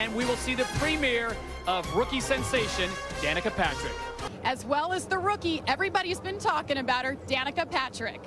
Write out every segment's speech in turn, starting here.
And we will see the premiere of rookie sensation, Danica Patrick. As well as the rookie, everybody's been talking about her, Danica Patrick.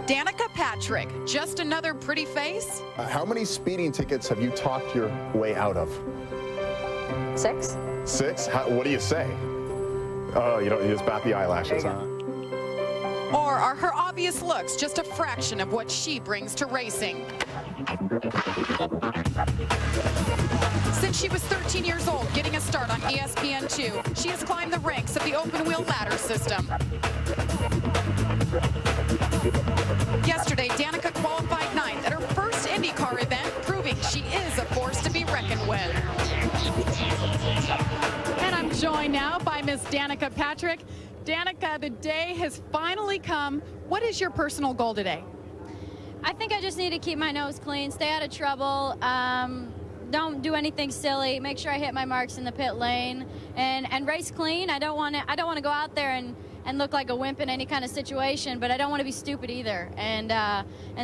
Danica Patrick, just another pretty face? How many speeding tickets have you talked your way out of? 6. 6? What do you say? Oh, you just bat the eyelashes, huh? Or are her obvious looks just a fraction of what she brings to racing? Since she was 13 years old, getting a start on ESPN2, she has climbed the ranks of the open-wheel ladder system. Yesterday, Danica qualified 9th at her first IndyCar event, proving she is a force to be reckoned with. And I'm joined now by Miss Danica Patrick. Danica, the day has finally come. What is your personal goal today? I think I just need to keep my nose clean, stay out of trouble, don't do anything silly, make sure I hit my marks in the pit lane, and race clean. I don't want to go out there and look like a wimp in any kind of situation, but I don't want to be stupid either. And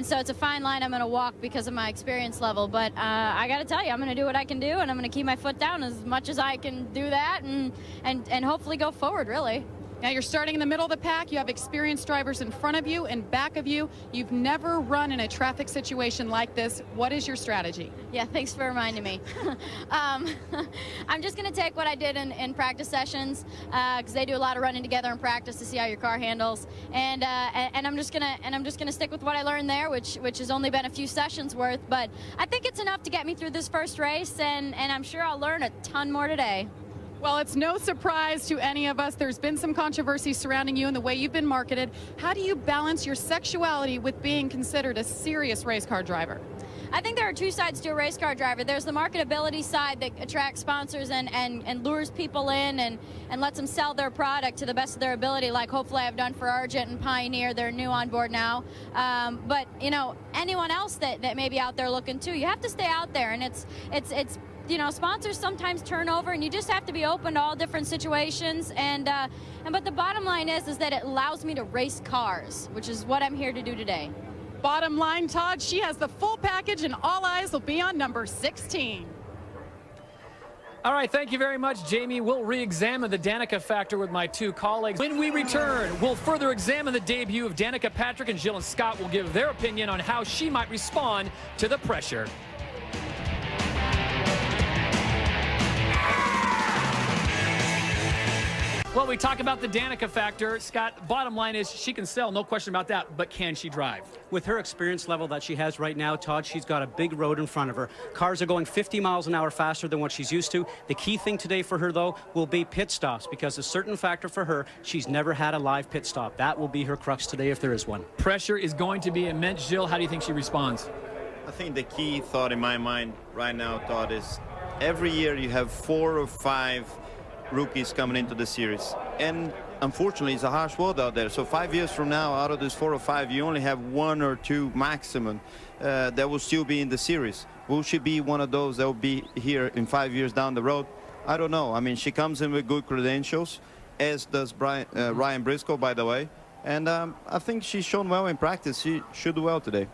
so it's a fine line I'm going to walk because of my experience level. But I got to tell you, I'm going to do what I can do, and I'm going to keep my foot down as much as I can do that, and hopefully go forward, really. Now you're starting in the middle of the pack. You have experienced drivers in front of you and back of you. You've never run in a traffic situation like this. What is your strategy? Yeah, thanks for reminding me. I'm just going to take what I did in practice sessions, because they do a lot of running together in practice to see how your car handles, and I'm just gonna stick with what I learned there, which has only been a few sessions worth. But I think it's enough to get me through this first race, and I'm sure I'll learn a ton more today. Well, it's no surprise to any of us. There's been some controversy surrounding you and the way you've been marketed. How do you balance your sexuality with being considered a serious race car driver? I think there are two sides to a race car driver. There's the marketability side that attracts sponsors and lures people in and lets them sell their product to the best of their ability, like hopefully I've done for Argent and Pioneer. They're new on board now. But, anyone else that may be out there looking too, you have to stay out there. And it's sponsors sometimes turn over, and you just have to be open to all different situations. But the bottom line is that it allows me to race cars, which is what I'm here to do today. Bottom line, Todd, she has the full package, and all eyes will be on number 16. All right, thank you very much, Jamie. We'll re-examine the Danica factor with my two colleagues. When we return, we'll further examine the debut of Danica Patrick, and Jill and Scott will give their opinion on how she might respond to the pressure. Well, we talk about the Danica factor. Scott, bottom line is she can sell, no question about that, but can she drive? With her experience level that she has right now, Todd, she's got a big road in front of her. Cars are going 50 miles an hour faster than what she's used to. The key thing today for her, though, will be pit stops, because a certain factor for her, she's never had a live pit stop. That will be her crux today if there is one. Pressure is going to be immense. Jill, how do you think she responds? I think the key thought in my mind right now, Todd, is every year you have 4 or 5 rookies coming into the series, and unfortunately it's a harsh world out there. So 5 years from now, out of those 4 or 5, you only have 1 or 2 maximum that will still be in the series. Will she be one of those that will be here in 5 years down the road? I don't know. I mean, she comes in with good credentials, as does Ryan Briscoe, by the way, and I think she's shown well in practice. She should do well today.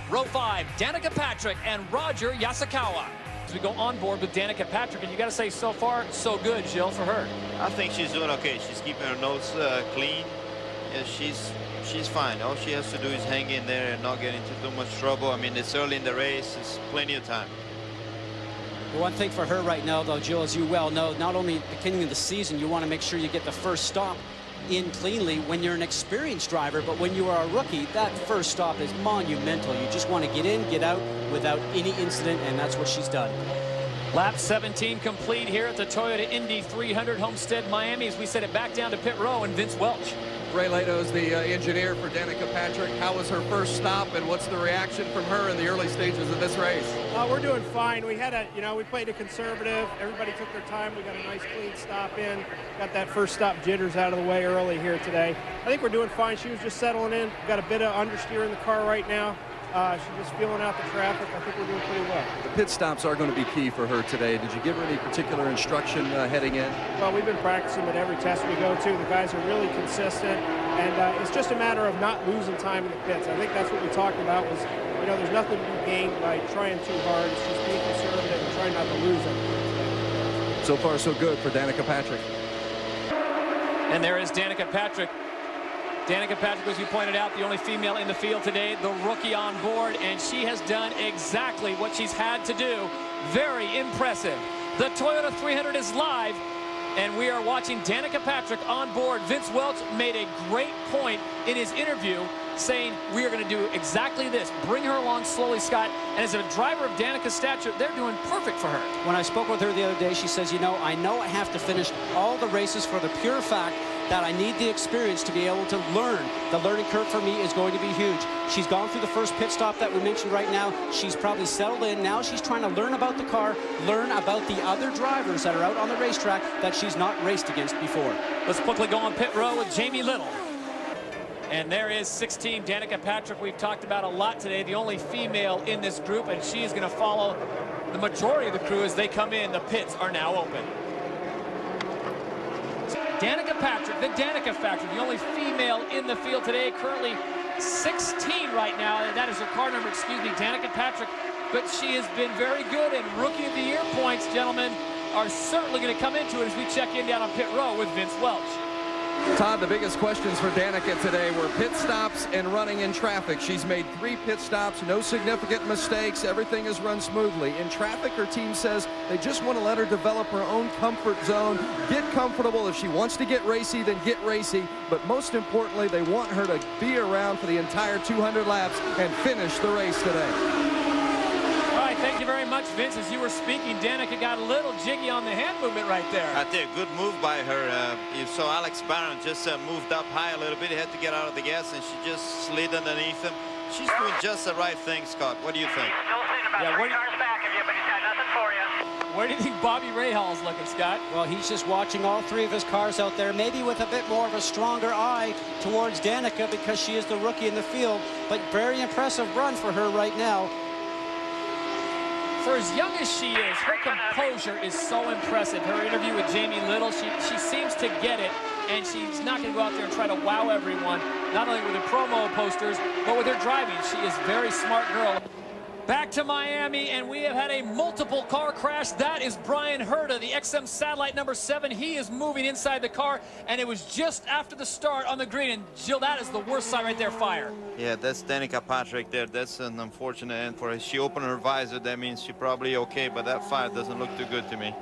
Row 5, Danica Patrick and Roger Yasukawa. As we go on board with Danica Patrick, and you got to say, so far, so good, Jill, for her. I think she's doing okay. She's keeping her nose clean. Yeah, she's fine. All she has to do is hang in there and not get into too much trouble. I mean, it's early in the race. There's plenty of time. One thing for her right now, though, Jill, as you well know, not only at the beginning of the season, you want to make sure you get the first stop in cleanly when you're an experienced driver, but when you are a rookie, that first stop is monumental. You just want to get in, get out without any incident, and that's what she's done. Lap 17 complete here at the Toyota Indy 300 Homestead-Miami, as we set it back down to pit row, and Vince Welch. Ray Lato's the engineer for Danica Patrick. How was her first stop, and what's the reaction from her in the early stages of this race? We're doing fine. We had we played a conservative. Everybody took their time. We got a nice clean stop in. Got that first stop jitters out of the way early here today. I think we're doing fine. She was just settling in. Got a bit of understeer in the car right now. She's just feeling out the traffic. I think we're doing pretty well. The pit stops are going to be key for her today. Did you give her any particular instruction heading in? Well, we've been practicing at every test we go to. The guys are really consistent, and it's just a matter of not losing time in the pits. I think that's what we talked about was, know, there's nothing to be gained by trying too hard. It's just being conservative and trying not to lose it. So far, so good for Danica Patrick. And there is Danica Patrick. Danica Patrick, as you pointed out, the only female in the field today, the rookie on board, and she has done exactly what she's had to do. Very impressive. The Toyota 300 is live, and we are watching Danica Patrick on board. Vince Welch made a great point in his interview saying we are going to do exactly this. Bring her along slowly, Scott. And as a driver of Danica's stature, they're doing perfect for her. When I spoke with her the other day, she says, you know I have to finish all the races for the pure fact that I need the experience to be able to learn. The learning curve for me is going to be huge. She's gone through the first pit stop that we mentioned right now. She's probably settled in. Now she's trying to learn about the car, learn about the other drivers that are out on the racetrack that she's not raced against before. Let's quickly go on pit row with Jamie Little. And there is 16, Danica Patrick. We've talked about a lot today, the only female in this group, and she is going to follow the majority of the crew as they come in. The pits are now open. Danica Patrick, the Danica Factor, the only female in the field today, currently 16 right now, and that is her car number, excuse me, Danica Patrick. But she has been very good, and Rookie of the Year points, gentlemen, are certainly going to come into it as we check in down on pit row with Vince Welch. Todd, the biggest questions for Danica today were pit stops and running in traffic. She's made 3 pit stops, no significant mistakes. Everything has run smoothly. In traffic, her team says they just want to let her develop her own comfort zone, get comfortable. If she wants to get racy, then get racy. But most importantly, they want her to be around for the entire 200 laps and finish the race today. All right, thank you very much, Vince. As you were speaking, Danica got a little jiggy on the hand movement right there. I did. Good move by her. You saw Alex Barron just moved up high a little bit. He had to get out of the gas, and she just slid underneath him. She's doing just the right thing, Scott. What do you think? He's still sitting about 3 cars back of you, but he's got nothing for you. Where do you think Bobby Rahal is looking, Scott? Well, he's just watching all 3 of his cars out there, maybe with a bit more of a stronger eye towards Danica because she is the rookie in the field. But very impressive run for her right now. For as young as she is, her composure is so impressive. Her interview with Jamie Little, she seems to get it, and she's not going to go out there and try to wow everyone, not only with her promo posters, but with her driving. She is a very smart girl. Back to Miami, and we have had a multiple car crash. That is Brian Herta, the XM satellite number 7. He is moving inside the car, and it was just after the start on the green. And Jill, that is the worst sign right there, fire. Yeah, that's Danica Patrick there. That's an unfortunate end for her. She opened her visor. That means she's probably okay, but that fire doesn't look too good to me.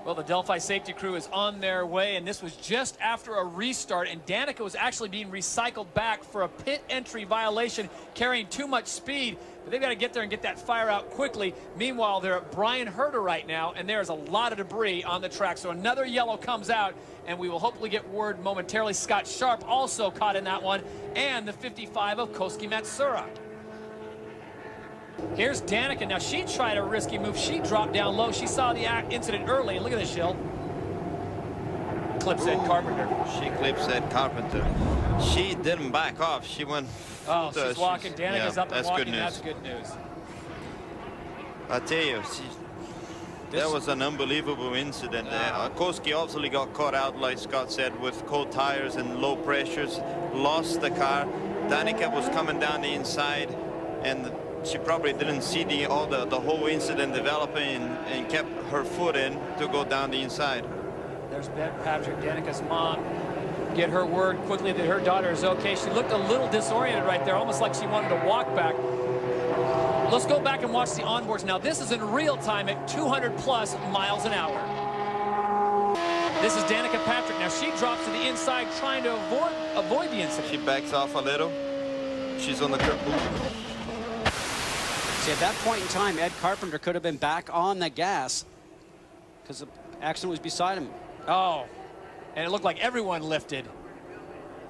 Well, the Delphi safety crew is on their way, and this was just after a restart, and Danica was actually being recycled back for a pit entry violation, carrying too much speed. But they've got to get there and get that fire out quickly. Meanwhile, they're at Brian Herta right now, and there's a lot of debris on the track. So another yellow comes out, and we will hopefully get word momentarily. Scott Sharp also caught in that one, and the 55 of Koski Matsura. Here's Danica. Now, she tried a risky move. She dropped down low. She saw the incident early. And look at this, Jill. Clips Ed Carpenter. She clips Ed Carpenter. She didn't back off. She went. Oh, she's walking. Danica's up and that's walking. Good news. That's good news. I tell you, that was an unbelievable incident. Koski obviously got caught out, like Scott said, with cold tires and low pressures. Lost the car. Danica was coming down the inside, and she probably didn't see the whole incident developing and kept her foot in to go down the inside. There's Ben Patrick, Danica's mom. Get her word quickly that her daughter is okay. She looked a little disoriented right there, almost like she wanted to walk back. Let's go back and watch the onboards now. This is in real time at 200+ miles an hour. This is Danica Patrick. Now she drops to the inside trying to avoid the incident. She backs off a little. She's on the curb. See, at that point in time, Ed Carpenter could have been back on the gas because the accident was beside him. Oh, and it looked like everyone lifted.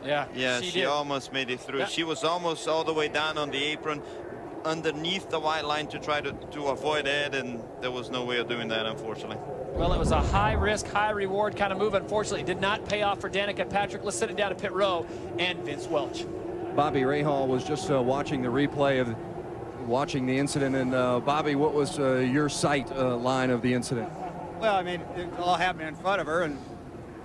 Yeah, she almost made it through. Yeah. She was almost all the way down on the apron underneath the white line to try to avoid Ed, and there was no way of doing that, unfortunately. Well, it was a high-risk, high-reward kind of move. Unfortunately, it did not pay off for Danica Patrick. Let's sit it down to pit row and Vince Welch. Bobby Rahal was just watching the replay of watching the incident. And Bobby, what was your sight line of the incident? Well, I mean, it all happened in front of her, and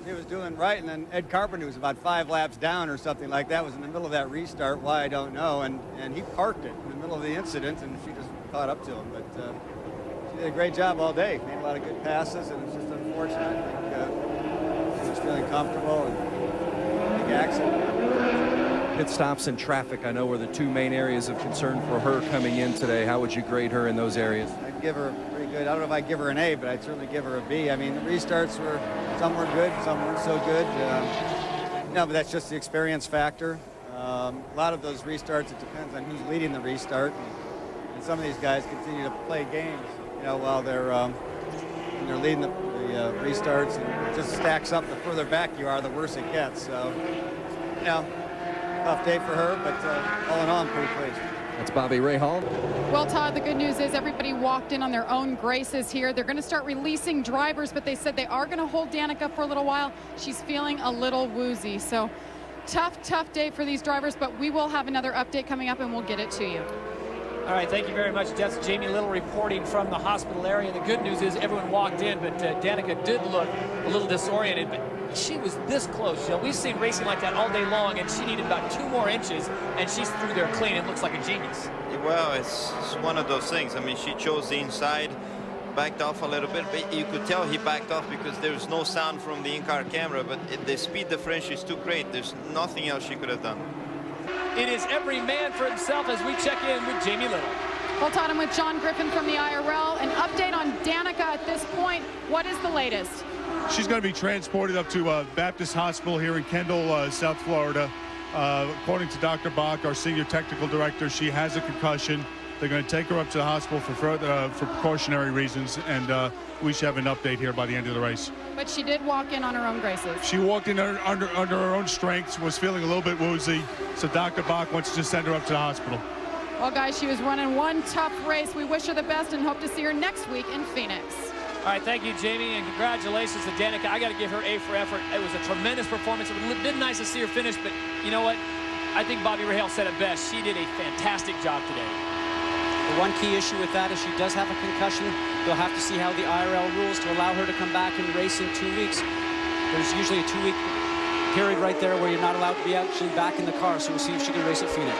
he was doing right, and then Ed Carpenter was about 5 laps down or something like that, was in the middle of that restart, why I don't know, and he parked it in the middle of the incident, and she just caught up to him. But she did a great job all day, made a lot of good passes, and it's just unfortunate. I think she was feeling comfortable, and big accident. Pit stops and traffic, I know, were the two main areas of concern for her coming in today. How would you grade her in those areas? I'd give her pretty good. I don't know if I'd give her an A, but I'd certainly give her a B. I mean, the restarts were, some were good, some weren't so good. But that's just the experience factor. A lot of those restarts, it depends on who's leading the restart. And some of these guys continue to play games, while they're leading the restarts, and it just stacks up. The further back you are, the worse it gets. So, tough day for her, but all in all, I'm pretty pleased. That's Bobby Rahal. Well, Todd, the good news is everybody walked in on their own graces here. They're going to start releasing drivers, but they said they are going to hold Danica for a little while. She's feeling a little woozy. So tough day for these drivers, but we will have another update coming up, and we'll get it to you. All right, thank you very much. That's Jamie Little reporting from the hospital area. The good news is everyone walked in, but Danica did look a little disoriented, but she was this close. We've seen racing like that all day long, and she needed about 2 more inches, and she's through there clean. It looks like a genius. Well, it's one of those things. I mean, she chose the inside, backed off a little bit, but you could tell he backed off because there's no sound from the in-car camera, but the speed differential is too great. There's nothing else she could have done. It is every man for himself as we check in with Jamie Little. Well, Todd, I'm with John Griffin from the IRL. An update on Danica at this point. What is the latest? She's going to be transported up to Baptist Hospital here in Kendall, South Florida. According to Dr. Bach, our senior technical director, she has a concussion. They're going to take her up to the hospital for precautionary reasons, and we should have an update here by the end of the race. But she did walk in on her own graces. She walked in under her own strength, was feeling a little bit woozy, so Dr. Bach wants to send her up to the hospital. Well, guys, she was running one tough race. We wish her the best and hope to see her next week in Phoenix. All right, thank you, Jamie, and congratulations to Danica. I got to give her A for effort. It was a tremendous performance. It would have been nice to see her finish, but you know what? I think Bobby Rahal said it best. She did a fantastic job today. The one key issue with that is she does have a concussion. They'll have to see how the IRL rules to allow her to come back and race in 2 weeks. There's usually a 2-week period right there where you're not allowed to be actually back in the car, so we'll see if she can race at Phoenix.